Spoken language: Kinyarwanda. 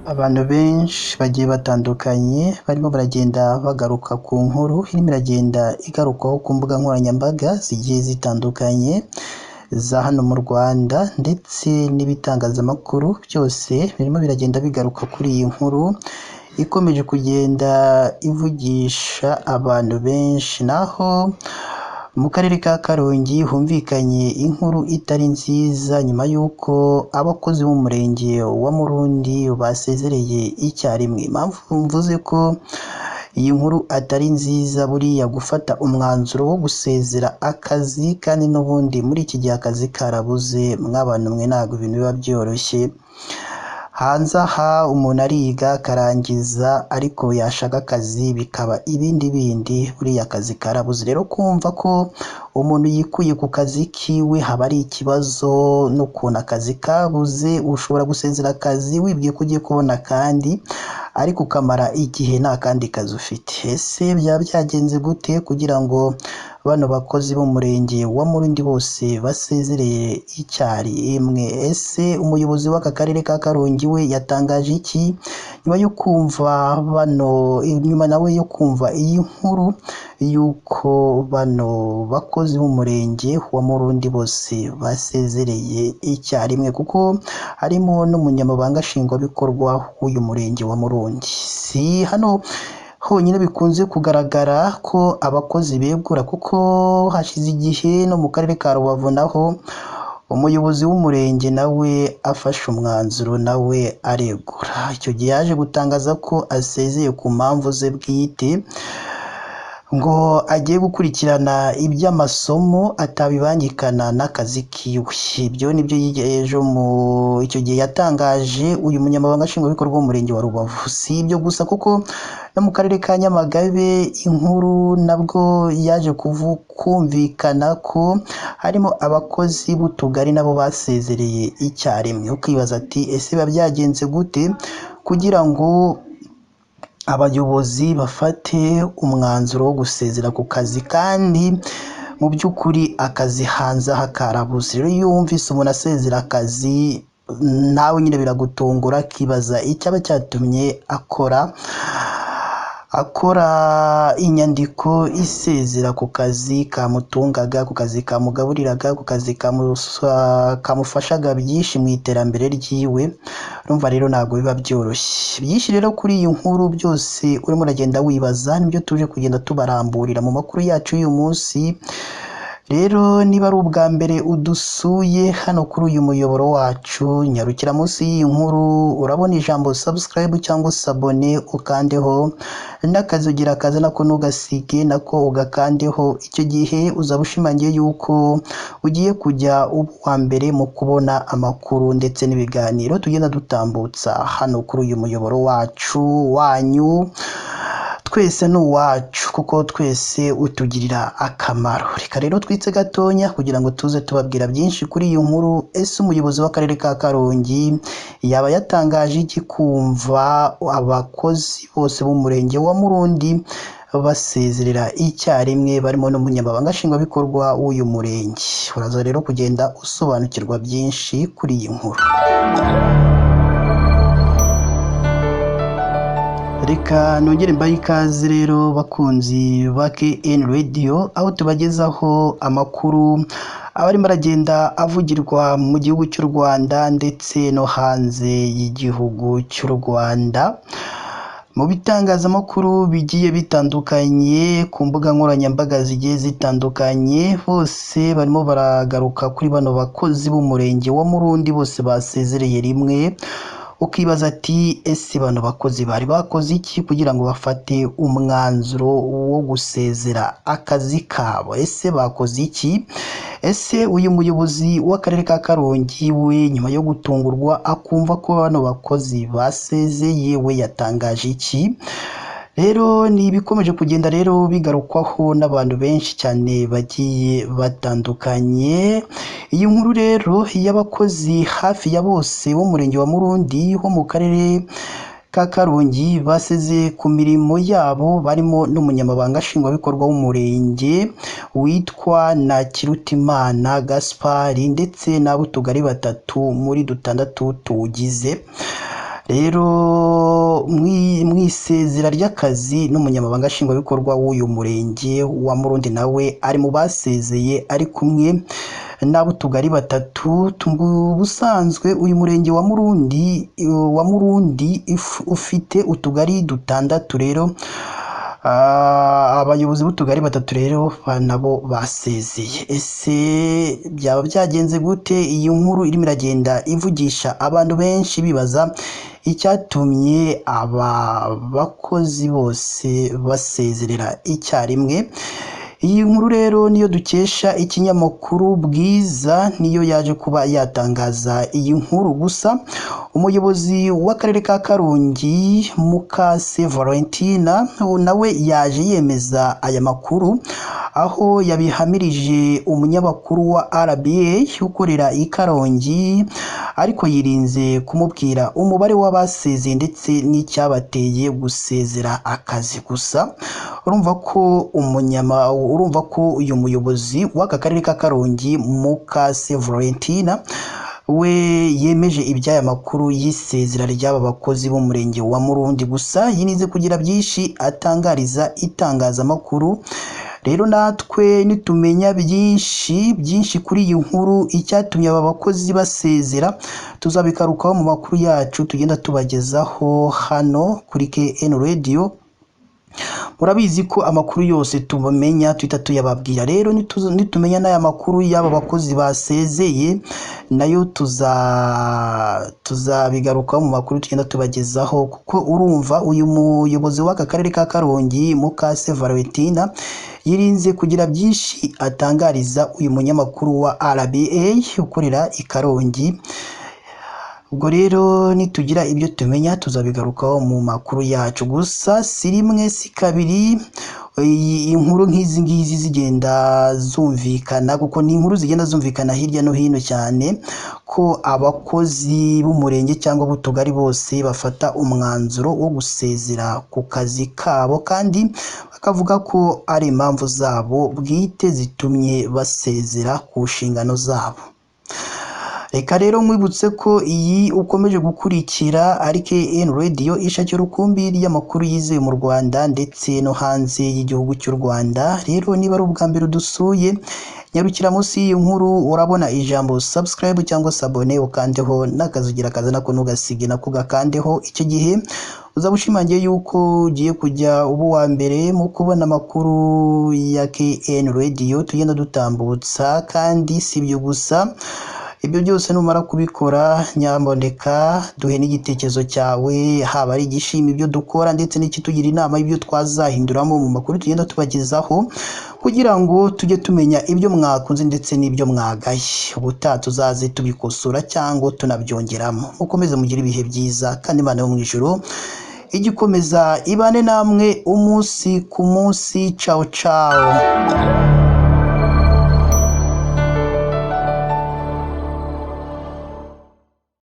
Abantu benshi bagiye batandukanye barimo baragenda bagaruka ku nkuru irimo iragenda igarukwaho ku mbuga nkoranyambaga zigiye zitandukanye za hano mu Rwanda ndetse n'ibitangazamakuru byose birimo biragenda bigaruka kuri iyi nkuru ikomeje kugenda ivugisha abantu benshi, naho mu karere ka Karongi humvikanye inkuru itari nziza nyuma y'uko abakozi b'umurenge wa Murundi basezereye icyarimwe. Impamvu mvuze ko iyi nkuru atari nziza, buriya gufata umwanzuro wo gusezera akazi kandi n'ubundi muri iki gihe akazi karabuze, mw'abantu mwe ntabwo ibintu biba byoroshye. Hanze aha umuntu ariga akarangiza ariko yashaka akazi bikaba ibindi bindi, buriya akazi karabuze. Rero kumva ko umuntu yikuye ku kazi kiwe haba ari ikibazo, n'ukuntu akazi kabuze ushobora gusezera akazi wibwiye ko ugiye kubona akandi ariko ukamara igihe nta kandi kazi ufite. Ese byaba byagenze gute kugira ngo bano bakozi b'umurenge wa Murundi bose basezereye icyarimwe? Ese umuyobozi w'aka karere ka Karongi we yatangaje iki nyuma yo kumva nawe yo kumva iyi nkuru y'uko bano bakozi b'umurenge wa Murundi bose basezereye icyarimwe, kuko harimo n'umunyamabanga nshingwabikorwa w'uyu murenge wa Murundi. Si hano honyine bikunze kugaragara ko abakozi begura, kuko hashize igihe no mu karere ka Rubavu naho umuyobozi w'umurenge nawe afashe umwanzuro nawe aregura. Icyo gihe yaje gutangaza ko asezeye ku mpamvu ze bwite, ngo agiye gukurikirana iby'amasomo atabibangikana n'akazi kiwe. Ibyo nibyo ejo icyo gihe yatangaje uyu munyamabanga nshingwabikorwa w'umurenge wa Rubavu. Si ibyo gusa, kuko no mu karere ka Nyamagabe inkuru nabwo yaje kumvikana ko harimo abakozi b'utugari nabo basezereye icyarimwe. Ukibaza ati ese biba byagenze gute kugira ngo abayobozi bafate umwanzuro wo gusezera ku kazi kandi mu by'ukuri akazi hanze aha karabuze? Rero iyo wumvise umuntu asezera akazi nawe nyine biragutungura, akibaza icyaba cyatumye akora inyandiko isezera ku kazi kamutungaga, ku kazi kamugaburiraga, ku kazi kamufashaga byinshi mu iterambere ryiwe. Urumva rero ntabwo biba byoroshye. Byinshi rero kuri iyi nkuru byose urimo uragenda wibaza nibyo tuje kugenda tubaramburira mu makuru yacu y'uyu munsi. Rero niba ari ubwa mbere udusuye hano kuri uyu muyoboro wacu, nyarukira munsi y'iyi nkuru urabona ijambo subscribe cyangwa sabone, ukandeho n'akazi ugira akazi nako ntugasige, nako ugakandeho. Icyo gihe uzaba ushimangiye yuko ugiye kujya uba uwa mbere mu kubona amakuru ndetse n'ibiganiro tugenda dutambutsa hano kuri uyu muyoboro wacu wanyu. Twese ni uwacu kuko twese utugirira akamaro. Reka rero twitse gatonya kugira ngo tuze tubabwira byinshi kuri iyi nkuru. Ese umuyobozi w'akarere ka Karongi yaba yatangaje iki kumva abakozi bose b'umurenge wa Murundi basezerera icyarimwe, barimo n'umunyamabanga nshingwabikorwa w'uyu murenge? Uraza rero kugenda usobanukirwa byinshi kuri iyi nkuru. Reka nongere mbahe ikaze rero bakunzi ba KN Radio, aho tubagezaho amakuru abarimo aragenda avugirwa mu gihugu cy'u Rwanda ndetse no hanze y'igihugu cy'u Rwanda, mu bitangazamakuru bigiye bitandukanye, ku mbuga nkoranyambaga zigiye zitandukanye. Bose barimo baragaruka kuri bano bakozi b'umurenge wa Murundi bose basezereye rimwe. Ukibaza ati ese bano bakozi bari bakoze iki kugira ngo bafate umwanzuro wo gusezera akazi kabo? Ese bakoze iki? Ese uyu muyobozi w'akarere ka Karongi we nyuma yo gutungurwa akumva ko bano bakozi basezeye, we yatangaje iki? Rero ni ibikomeje kugenda rero bigarukwaho n'abantu benshi cyane bagiye batandukanye. Iyi nkuru rero y'abakozi hafi ya bose b'umurenge wa Murundi wo mu karere ka Karongi baseze ku mirimo yabo, barimo n'umunyamabanga nshingwabikorwa w'umurenge witwa Nakirutimana Gaspard ndetse n'abo tugari batatu muri dutandatu tuwugize. rero mwisezera ry'akazi n'umunyamabanga nshingwabikorwa w'uyu murenge wa Murundi nawe ari mu basezeye ari kumwe n'abo tugari batatu. Ubusanzwe uyu murenge wa Murundi ufite utugari dutandatu. Rero abayobozi b'utugari batatu rero nabo basezeye. Ese byaba byagenze gute? Iyi nkuru irimo iragenda ivugisha abantu benshi bibaza icyatumye aba bakozi bose basezerera icyarimwe. Iyi nkuru rero niyo dukesha ikinyamakuru Bwiza, niyo yaje kuba yatangaza iyi nkuru. Gusa umuyobozi w'akarere ka Karongi Mukase Valentina nawe yaje yemeza aya makuru, aho yabihamirije umunyamakuru wa RBA ukorera i Karongi, ariko yirinze kumubwira umubare w'abasezeye ndetse n'icyabateye gusezera akazi. Gusa urumva ko uyu muyobozi w'aka karere ka Karongi Mukase Valentina we yemeje iby'aya makuru y'isezera ry'aba bakozi b'umurenge wa Murundi. Gusa yinize kugira byinshi atangariza itangazamakuru. Rero natwe nitumenya byinshi kuri iyi nkuru, icyatumye aba bakozi basezera, tuzabikarukaho mu makuru yacu tugenda tubagezaho hano kuri KN Radio. Murabizi ko amakuru yose tubamenya tuhita tuyababwira. Rero nitumenya n'aya makuru y'aba bakozi basezeye, nayo tuzabigarukaho mu makuru tugenda tubagezaho, kuko urumva uyu muyobozi w'aka karere ka Karongi Mukase Valentina yirinze kugira byinshi atangariza uyu munyamakuru wa RBA ukorera i Karongi. Ubwo rero nitugira ibyo tumenya tuzabigarukaho mu makuru yacu. Gusa si rimwe si kabiri inkuru nk'izi ngizi zigenda zumvikana, kuko ni inkuru zigenda zumvikana hirya no hino cyane, ko abakozi b'umurenge cyangwa b'utugari bose bafata umwanzuro wo gusezera ku kazi kabo, kandi bakavuga ko ari impamvu zabo bwite zitumye basezera ku nshingano zabo. Reka rero mwibutse ko iyi ukomeje gukurikira ari KN Radio, ishakira urukumbi ry'amakuru yizewe mu Rwanda ndetse no hanze y'igihugu cy'u Rwanda. Rero niba ari ubwa mbere udusuye, nyarukira munsi y'iyi nkuru urabona ijambo subscribe cyangwa se abone, ukandeho n'akazugira kaza nako ntugasige nako gakandeho. Icyo gihe uzaba ushimangiye yuko ugiye kujya uba uwa mbere mu kubona amakuru ya KN Radio tugenda dutambutsa. Kandi si ibyo gusa, ibyo byose numara kubikora, nyamuneka duhe n'igitekerezo cyawe, haba ari igishima ibyo dukora ndetse n'ikitugira inama y'ibyo twazahinduramo mu makuru tugenda tubagezaho, kugira ngo tujye tumenya ibyo mwakunze ndetse n'ibyo mwagaye. Ubutaha tuzaze tubikosora cyangwa tunabyongeramo. Mukomeze mugire ibihe byiza, kandi Imana yo mu ijuru igikomeza ibane namwe umunsi ku munsi. Ciao ciao.